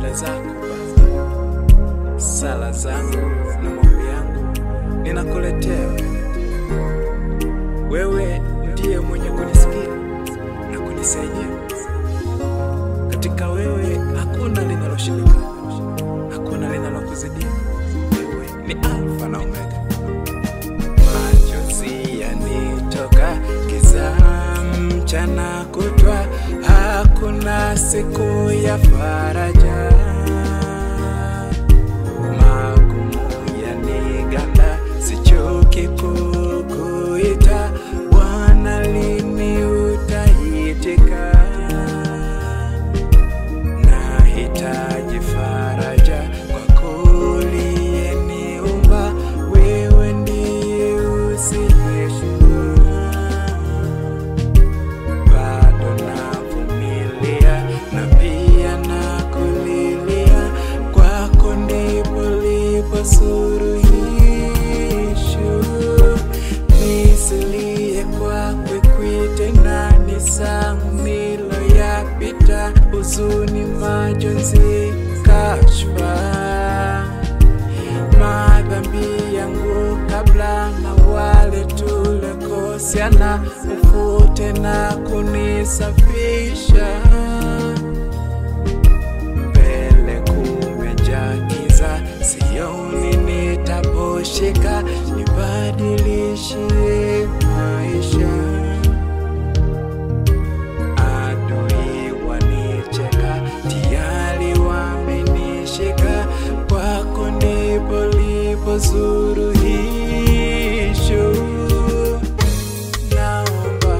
mbele zako Baba, sala zangu na maombi yangu ninakuletea. Wewe ndiye mwenye kunisikia na kunisaidia. Katika wewe hakuna linaloshindika, hakuna linalokuzidia. Wewe ni Alfa na Omega. Machozi yanitoka giza mchana kutwa, hakuna siku ya faraja. Magumu yaniganda, sichoki kukuita. Bwana, lini utaitika? Nahitaji faraja kwako uliyeniumba. Wewe ndiye usiyeshindwa. Bado navumilia na pia nakulilia. Kwako ndipo lipo suluhisho. Nisilie kwako kuite nani, sangu niloyapita, huzuni, majonzi, kashfa. Madhambi yangu kabla na wale tulikoseana, ufute na kunisafisha. Mbele kumejaa giza, sioni nitaposhika. Nibadilishie maisha. Adui wanicheka, tayari wamenishika. Kwako ndipo lipo suluhisho. Naomba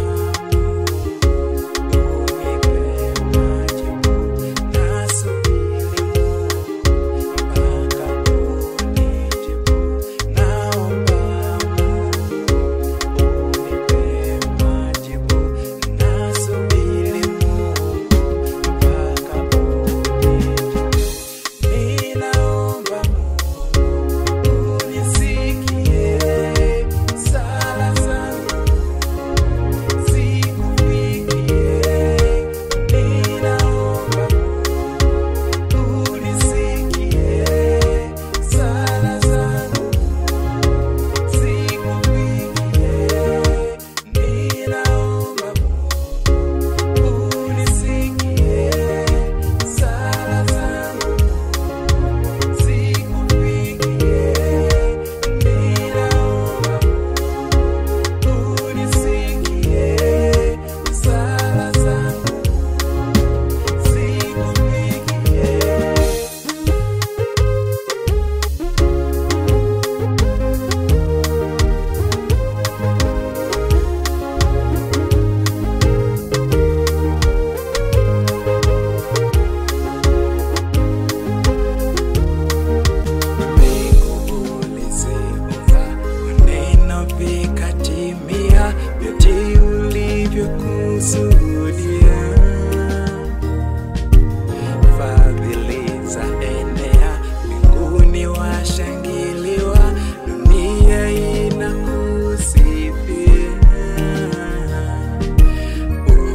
unipe majibu, nasubiri mpaka unijibu. Naomba unipe majibu, nasubiri mpaka unijibu. Ninaomba unisikie, sala zangu zikufikie. Ninaomba unisikie, sala zangu zikufikie. Ninaomba unisikie, sala zangu zikufikie. Ninaomba unisikie, sala zangu mbingu uliziumba, neno vikatimia, vyote ulivyokusudia. Fadhili zaenea, mbinguni washangiliwa, dunia inakusifia.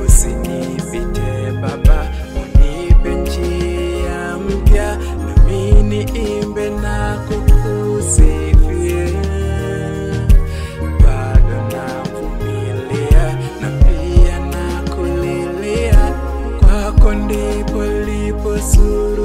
Usinipite Baba, unipe njia mpya, nami niimbe na kukusifia. Bado navumilia na pia nakulilia. Kwako ndipo lipo suluhisho.